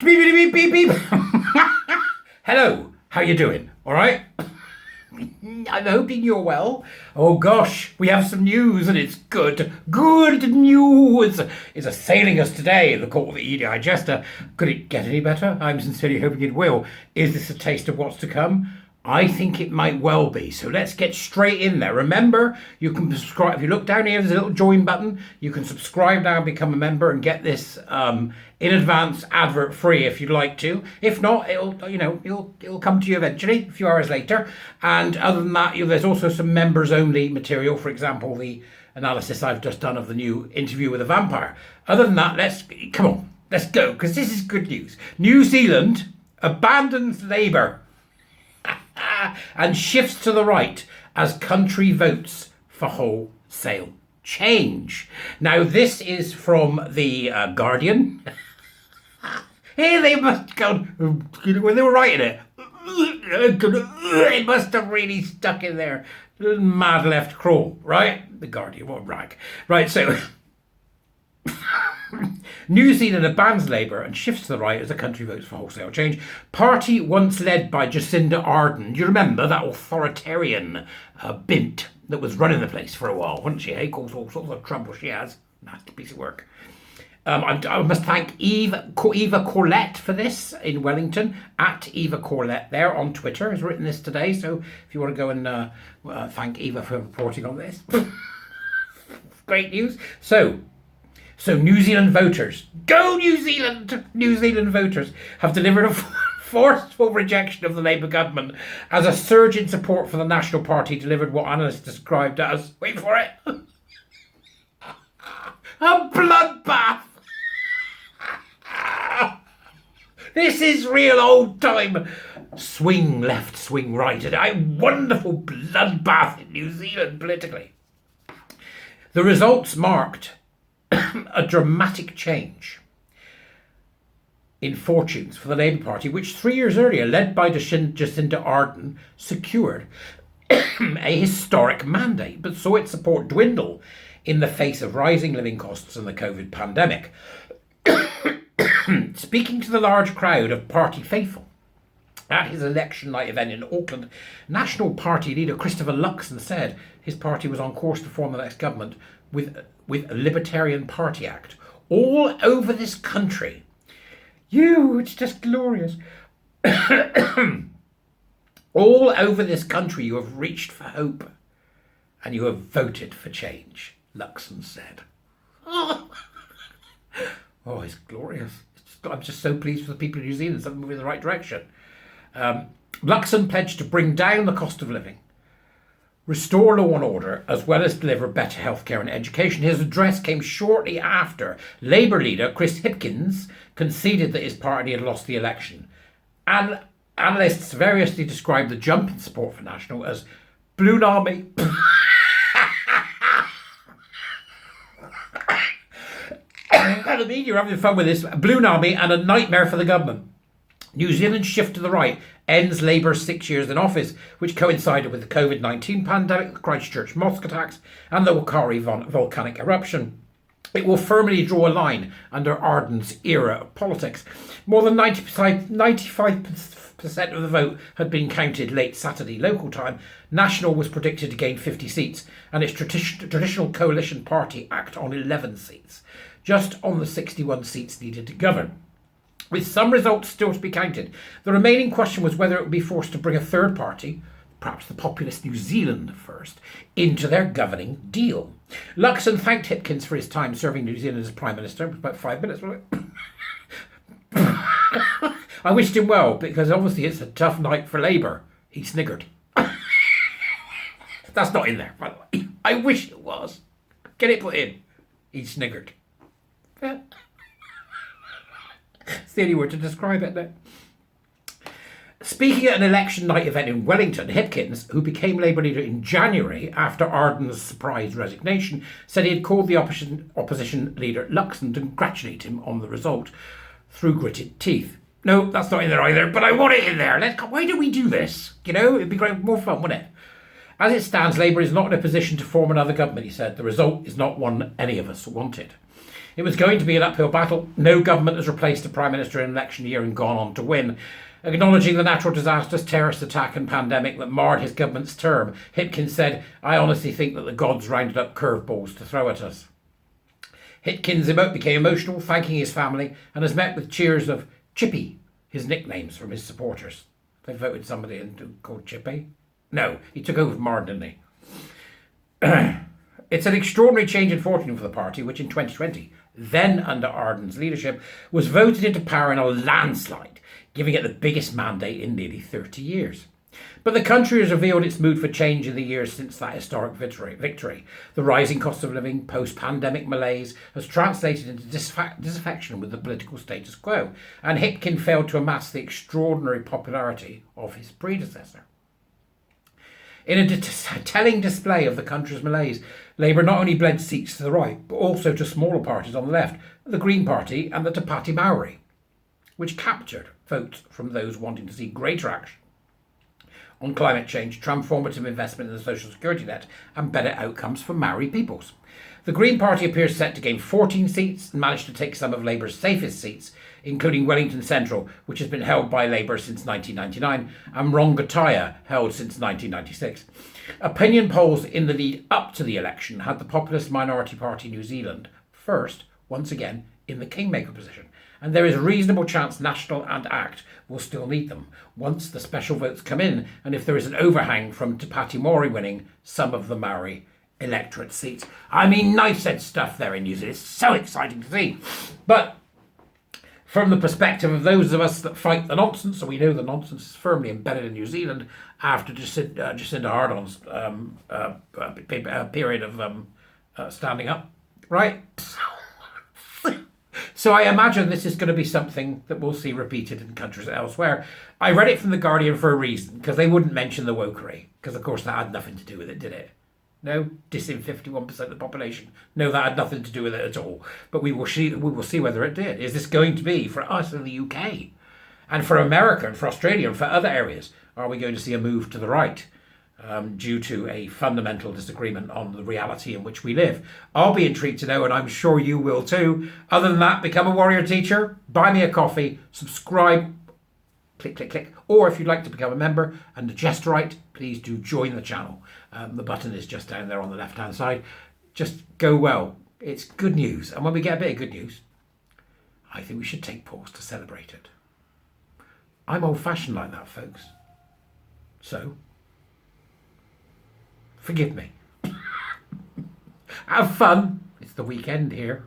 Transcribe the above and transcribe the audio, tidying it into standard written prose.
Beep, beep, beep, beep, beep. Hello, how you doing? All right? I'm hoping you're well. Oh gosh, we have some news and it's good. Good news is assailing us today in the court of the EDI Jester. Could it get any better? I'm sincerely hoping it will. Is this a taste of what's to come? I think it might well be. So let's get straight in there. Remember, you can subscribe. If you look down here, there's a little join button. You can subscribe now, become a member, and get this in advance, advert free if you'd like to. If not, it'll come to you eventually, a few hours later. And other than that, there's also some members only material. For example, the analysis I've just done of the new Interview with a Vampire. Other than that, let's go, because this is good news. New Zealand abandons Labour and shifts to the right as country votes for wholesale change. Now, this is from the Guardian. Here they must go, when they were writing it, it must have really stuck in there. Mad left crawl, right? The Guardian, what a rag. Right, so New Zealand abandons Labour and shifts to the right as the country votes for wholesale change. Party once led by Jacinda Ardern. Do you remember that authoritarian bint that was running the place for a while, wasn't she? Hey, caused all sorts of trouble she has. Nasty piece of work. I must thank Eva Corlett for this in Wellington, at Eva Corlett there on Twitter, has written this today. So if you want to go and thank Eva for reporting on this. Great news. So New Zealand voters, go New Zealand! New Zealand voters have delivered a forceful rejection of the Labour government as a surge in support for the National Party delivered what analysts described as, wait for it, a bloodbath. This is real old time. Swing left, swing right. A wonderful bloodbath in New Zealand politically. The results marked a dramatic change in fortunes for the Labour Party, which 3 years earlier, led by Jacinda Ardern, secured a historic mandate, but saw its support dwindle in the face of rising living costs and the COVID pandemic. Speaking to the large crowd of party faithful at his election night event in Auckland, National Party leader Christopher Luxon said his party was on course to form the next government with a Libertarian Party Act all over this country. It's just glorious. All over this country you have reached for hope and you have voted for change, Luxon said. Oh, it's glorious. I'm just so pleased for the people of New Zealand. Something moving in the right direction. Luxon pledged to bring down the cost of living, restore law and order, as well as deliver better healthcare and education. His address came shortly after Labour leader Chris Hipkins conceded that his party had lost the election. And analysts variously described the jump in support for National as Balloon Army. The media are having fun with this. Balloon Army and a nightmare for the government. New Zealand's shift to the right ends Labour's 6 years in office, which coincided with the COVID-19 pandemic, the Christchurch mosque attacks, and the Wokery volcanic eruption. It will firmly draw a line under Ardern's era of politics. More than 95% of the vote had been counted late Saturday local time. National was predicted to gain 50 seats, and its traditional coalition party act on 11 seats, just on the 61 seats needed to govern. With some results still to be counted, the remaining question was whether it would be forced to bring a third party, perhaps the populist New Zealand first, into their governing deal. Luxon thanked Hipkins for his time serving New Zealand as Prime Minister. It was about 5 minutes, wasn't it? I wished him well, because obviously it's a tough night for Labour. He sniggered. That's not in there, by the way. I wish it was. Get it put in. He sniggered. It's the only word to describe it now. Speaking at an election night event in Wellington, Hipkins, who became Labour leader in January after Ardern's surprise resignation, said he had called the opposition leader Luxon to congratulate him on the result through gritted teeth. No, that's not in there either, but I want it in there. Why do we do this? It'd be great, more fun, wouldn't it? As it stands, Labour is not in a position to form another government, he said. The result is not one any of us wanted. It was going to be an uphill battle. No government has replaced the Prime Minister in an election year and gone on to win. Acknowledging the natural disasters, terrorist attack and pandemic that marred his government's term, Hipkins said, "I honestly think that the gods rounded up curveballs to throw at us." Hipkins became emotional, thanking his family, and has met with cheers of Chippy, his nicknames from his supporters. They voted somebody called Chippy? No, he took over from Martin, didn't he? It's an extraordinary change in fortune for the party, which in 2020, then under Ardern's leadership, was voted into power in a landslide, giving it the biggest mandate in nearly 30 years. But the country has revealed its mood for change in the years since that historic victory. The rising cost of living, post-pandemic malaise, has translated into disaffection with the political status quo, and Hipkins failed to amass the extraordinary popularity of his predecessor. In a telling display of the country's malaise, Labour not only bled seats to the right, but also to smaller parties on the left, the Green Party and the Te Pāti Maori, which captured votes from those wanting to see greater action on climate change, transformative investment in the social security net, and better outcomes for Maori peoples. The Green Party appears set to gain 14 seats and managed to take some of Labour's safest seats, including Wellington Central, which has been held by Labour since 1999, and Rongotai, held since 1996. Opinion polls in the lead up to the election had the populist minority party New Zealand first, once again, in the kingmaker position, and there is a reasonable chance National and ACT will still need them once the special votes come in, and if there is an overhang from Te Pāti Maori winning some of the Maori electorate seats. I mean, nice said stuff there in New Zealand. It's so exciting to see. But from the perspective of those of us that fight the nonsense, so we know the nonsense is firmly embedded in New Zealand after Jacinda Ardern's period of standing up, right? So I imagine this is going to be something that we'll see repeated in countries elsewhere. I read it from The Guardian for a reason, because they wouldn't mention the Wokery, because of course that had nothing to do with it, did it? No, dissing 51% of the population. No, that had nothing to do with it at all. But we will see whether it did. Is this going to be for us in the UK? And for America and for Australia and for other areas? Are we going to see a move to the right due to a fundamental disagreement on the reality in which we live? I'll be intrigued to know, and I'm sure you will too. Other than that, become a warrior teacher, buy me a coffee, subscribe, click, click, click. Or if you'd like to become a member and a Jesterite, please do join the channel. The button is just down there on the left-hand side. Just go well. It's good news. And when we get a bit of good news, I think we should take pause to celebrate it. I'm old-fashioned like that, folks. So, forgive me. Have fun. It's the weekend here.